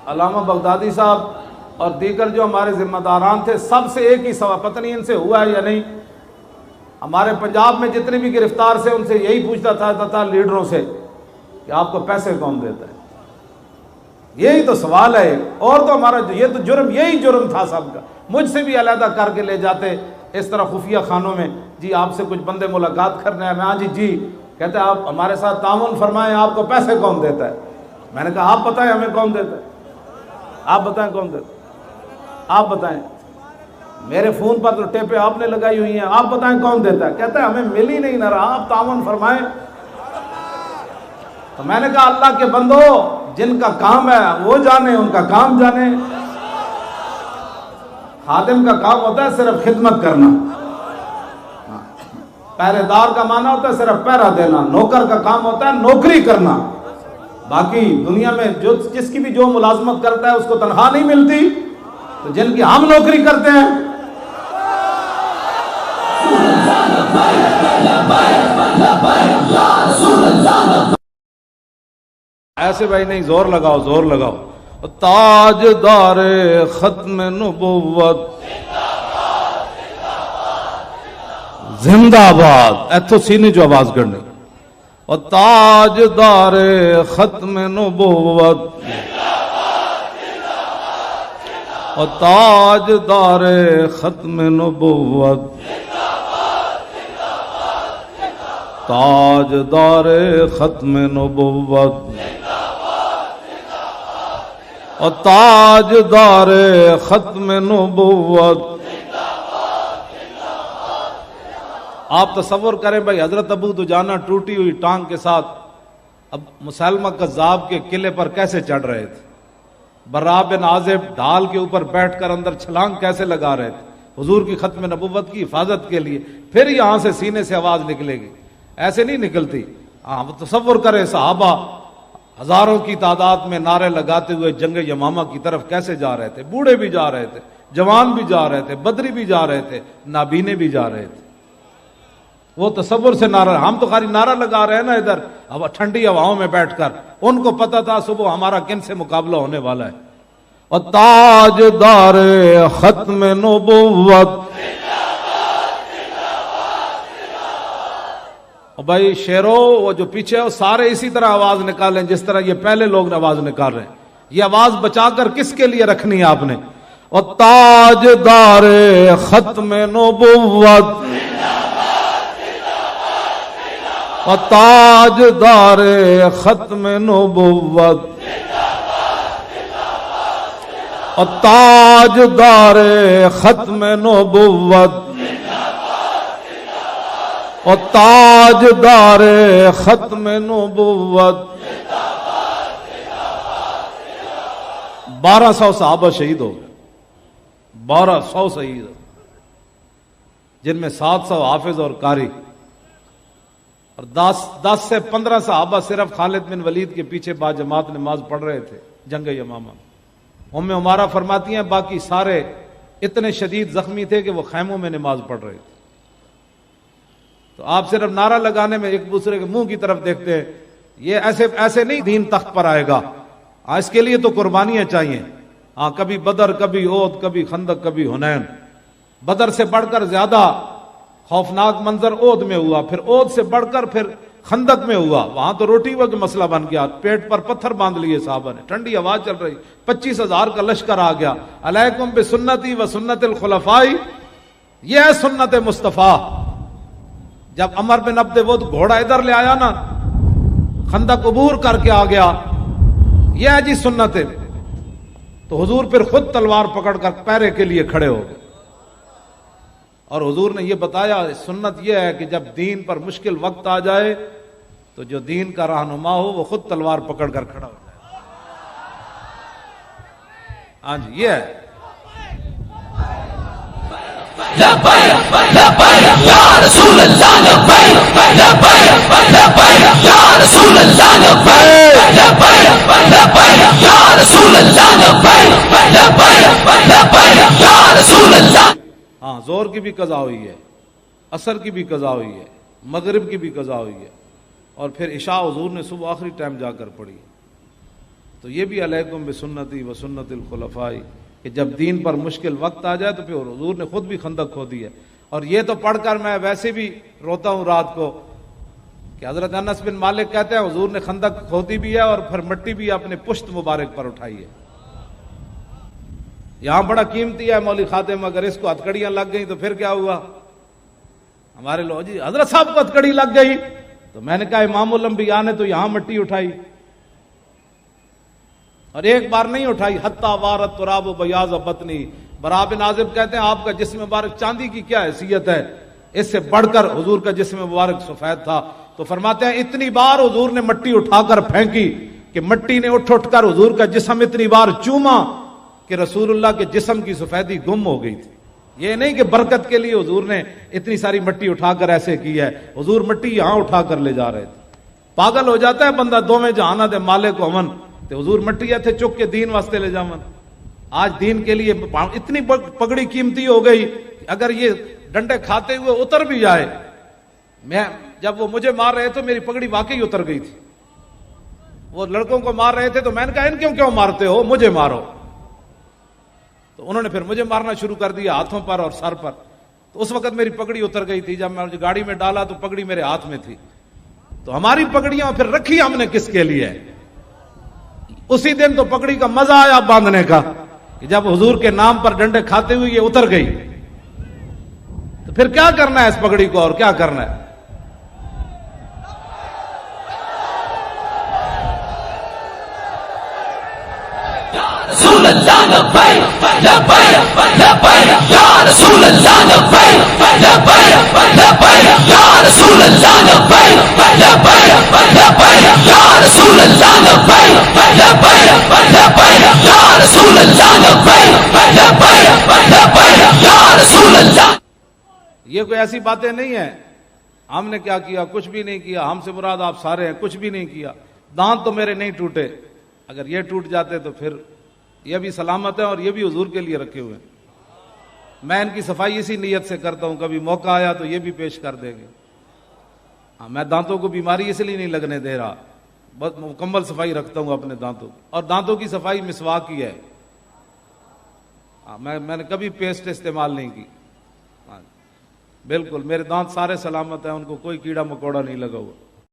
علامہ بغدادی صاحب اور دیگر جو ہمارے ذمہ داران تھے، سب سے ایک ہی سوال، پتہ نہیں ان سے ہوا ہے یا نہیں، ہمارے پنجاب میں جتنے بھی گرفتار سے ان سے یہی پوچھتا تھا لیڈروں سے کہ آپ کو پیسے کون دیتا ہے؟ یہی تو سوال ہے، اور تو ہمارا یہ تو جرم، یہی جرم تھا سب کا۔ مجھ سے بھی علیحدہ کر کے لے جاتے اس طرح خفیہ خانوں میں، جی آپ سے کچھ بندے ملاقات کرنے ہیں، میں ہاں جی کہتے ہیں آپ ہمارے ساتھ تعاون فرمائیں، آپ کو پیسے کون دیتا ہے؟ میں نے کہا آپ بتائیں ہمیں کون دیتا ہے، آپ بتائیں کون دیتا ہے، آپ بتائیں، میرے فون پر تو ٹیپیں آپ نے لگائی ہوئی ہیں، آپ بتائیں کون دیتا ہے؟ کہتا ہے ہمیں مل ہی نہیں نہ رہا، آپ تعاون فرمائیں۔ تو میں نے کہا اللہ کے بندو، جن کا کام ہے وہ جانے، ان کا کام جانے۔ خادم کا کام ہوتا ہے صرف خدمت کرنا، پہرے دار کا معنی ہوتا ہے صرف پہرا دینا، نوکر کا کام ہوتا ہے نوکری کرنا۔ باقی دنیا میں جس کی بھی جو ملازمت کرتا ہے اس کو تنخواہ نہیں ملتی، تو جن کی ہم نوکری کرتے ہیں، ایسے بھائی نہیں، زور لگاؤ زور لگاؤ۔ تاجدار ختم نبوت زندہ باد، ایتھو سینے جو آواز کرنے، اور تاجدار ختم نبوت، اور تاجدار ختم نبوت، تاجدار ختم نبوت، اور تاجدار ختم نبوت۔ آپ تصور کریں بھائی، حضرت ابو دجانہ ٹوٹی ہوئی ٹانگ کے ساتھ اب مسلمہ کذاب کے قلعے پر کیسے چڑھ رہے تھے، برا بن عازب ڈھال کے اوپر بیٹھ کر اندر چھلانگ کیسے لگا رہے تھے حضور کی ختم نبوت کی حفاظت کے لیے، پھر یہاں سے سینے سے آواز نکلے گی، ایسے نہیں نکلتی۔ تصور کریں صحابہ ہزاروں کی تعداد میں نعرے لگاتے ہوئے جنگ یمامہ کی طرف کیسے جا رہے تھے، بوڑھے بھی جا رہے تھے، جوان بھی جا رہے تھے، بدری بھی جا رہے تھے، نابینے بھی جا رہے تھے۔ وہ تصور سے نعرہ، ہم تو خالی نعرہ لگا رہے ہیں نا ادھر اب ٹھنڈی ہواؤں میں بیٹھ کر، ان کو پتا تھا صبح ہمارا کن سے مقابلہ ہونے والا ہے۔ اور تاجدار ختم نبوت، اور بھائی شیرو وہ جو پیچھے وہ سارے اسی طرح آواز نکالیں جس طرح یہ پہلے لوگ آواز نکال رہے ہیں۔ یہ آواز بچا کر کس کے لیے رکھنی ہے آپ نے؟ اور تاجدار ختم نبوت، اور تاجدار ختم نبوت، اور تاجدار ختم نبوت، اور تاجدار ختم نبوت۔ 1200 صحابہ شہید ہو گئے، 1200 شہید، جن میں 700 حافظ اور قاری، اور 10 سے 15 صحابہ صرف خالد بن ولید کے پیچھے با جماعت نماز پڑھ رہے تھے جنگ یمامہ میں۔ ام عمارہ فرماتی ہیں باقی سارے اتنے شدید زخمی تھے کہ وہ خیموں میں نماز پڑھ رہے تھے۔ تو آپ صرف نعرہ لگانے میں ایک دوسرے کے منہ کی طرف دیکھتے ہیں، یہ ایسے نہیں دین تخت پر آئے گا، اس کے لیے تو قربانیاں چاہیے۔ ہاں کبھی بدر، کبھی احد، کبھی خندق، کبھی حنین۔ بدر سے بڑھ کر زیادہ خوفناک منظر احد میں ہوا، پھر احد سے بڑھ کر پھر خندق میں ہوا، وہاں تو روٹی کا مسئلہ بن گیا، پیٹ پر پتھر باندھ لیے صحابہ نے، ٹھنڈی ہوا چل رہی، 25,000 کا لشکر آ گیا۔ علیکم بسنتی و سنت الخلفاء، یہ ہے سنت مصطفیٰ۔ جب عمر بن عبد ود گھوڑا ادھر لے آیا نا، خندق عبور کر کے آ گیا، یہ ہے جی سنت ہے، تو حضور پھر خود تلوار پکڑ کر پہرے کے لیے کھڑے ہو گئے، اور حضور نے یہ بتایا سنت یہ ہے کہ جب دین پر مشکل وقت آ جائے تو جو دین کا رہنما ہو وہ خود تلوار پکڑ کر کھڑا ہو جائے۔ ہاں جی یہ ہے۔ لبیک لبیک یا رسول اللہ، لبیک لبیک لبیک یا رسول اللہ، لبیک لبیک لبیک یا رسول اللہ، لبیک لبیک لبیک یا رسول اللہ۔ ہاں زور کی بھی قضا ہوئی ہے، عصر کی بھی قضا ہوئی ہے، مغرب کی بھی قضا ہوئی ہے، اور پھر عشاء حضور نے صبح آخری ٹائم جا کر پڑھی۔ تو یہ بھی علیکم بسنتی و سنت الخلفاء کہ جب دین پر مشکل وقت آ جائے تو پھر حضور نے خود بھی خندق کھودی ہے. اور یہ تو پڑھ کر میں ویسے بھی روتا ہوں رات کو کہ حضرت انس بن مالک کہتے ہیں حضور نے خندق کھودی بھی ہے اور پھر مٹی بھی اپنے پشت مبارک پر اٹھائی ہے. یہاں بڑا قیمتی ہے مولوی خاتم، اگر اس کو ہتھکڑیاں لگ گئیں تو پھر کیا ہوا؟ ہمارے لوگ جی حضرت صاحب کو ہتھکڑی لگ گئی، تو میں نے کہا امام الانبیاء نے تو یہاں مٹی اٹھائی اور ایک بار نہیں اٹھائی. حتی وارت تراب و بیاض بطنی. برا بن عازب کہتے ہیں آپ کا جسم مبارک چاندی کی کیا حیثیت ہے، اس سے بڑھ کر حضور کا جسم مبارک سفید تھا. تو فرماتے ہیں اتنی بار حضور نے مٹی اٹھا کر پھینکی کہ مٹی نے اٹھ کر حضور کا جسم اتنی بار چوما کہ رسول اللہ کے جسم کی سفیدی گم ہو گئی تھی. یہ نہیں کہ برکت کے لیے حضور نے اتنی ساری مٹی اٹھا کر ایسے کی ہے، حضور مٹی یہاں اٹھا کر لے جا رہے تھے. پاگل ہو جاتا ہے بندہ دو میں جہانا دے مالک و امن، تو حضور مٹی تھے چک کے دین واسطے لے جامن. آج دین کے لیے اتنی پگڑی قیمتی ہو گئی کہ اگر یہ ڈنڈے کھاتے ہوئے اتر بھی جائے، میں جب وہ مجھے مار رہے تو میری پگڑی واقعی اتر گئی تھی. وہ لڑکوں کو مار رہے تھے تو میں نے کہا ان کیوں مارتے ہو، مجھے مارو. تو انہوں نے پھر مجھے مارنا شروع کر دیا ہاتھوں پر اور سر پر. تو اس وقت میری پگڑی اتر گئی تھی. جب میں گاڑی میں ڈالا تو پگڑی میرے ہاتھ میں تھی. تو ہماری پگڑیاں پھر رکھی ہم نے کس کے لیے؟ اسی دن تو پگڑی کا مزہ آیا باندھنے کا کہ جب حضور کے نام پر ڈنڈے کھاتے ہوئے یہ اتر گئی، تو پھر کیا کرنا ہے اس پگڑی کو اور کیا کرنا ہے؟ رسول اللہ لبیک لبیک لبیک یا رسول اللہ لبیک لبیک لبیک یا رسول اللہ لبیک لبیک لبیک یا رسول اللہ لبیک لبیک لبیک یا رسول اللہ لبیک لبیک لبیک یا رسول اللہ. یہ کوئی ایسی باتیں نہیں ہیں ہم نے کیا کیا، کچھ بھی نہیں کیا، ہم سے مراد آپ سارے ہیں، کچھ بھی نہیں کیا. دانت تو میرے نہیں ٹوٹے، اگر یہ ٹوٹ جاتے تو پھر یہ بھی سلامت ہے اور یہ بھی حضور کے لیے رکھے ہوئے ہیں. میں ان کی صفائی اسی نیت سے کرتا ہوں، کبھی موقع آیا تو یہ بھی پیش کر دیں گے. ہاں میں دانتوں کو بیماری اس لیے نہیں لگنے دے رہا، بس مکمل صفائی رکھتا ہوں اپنے دانتوں کی. اور دانتوں کی صفائی مسواک کی ہے. میں نے کبھی پیسٹ استعمال نہیں کی. بالکل میرے دانت سارے سلامت ہیں، ان کو کوئی کیڑا مکوڑا نہیں لگا ہوا.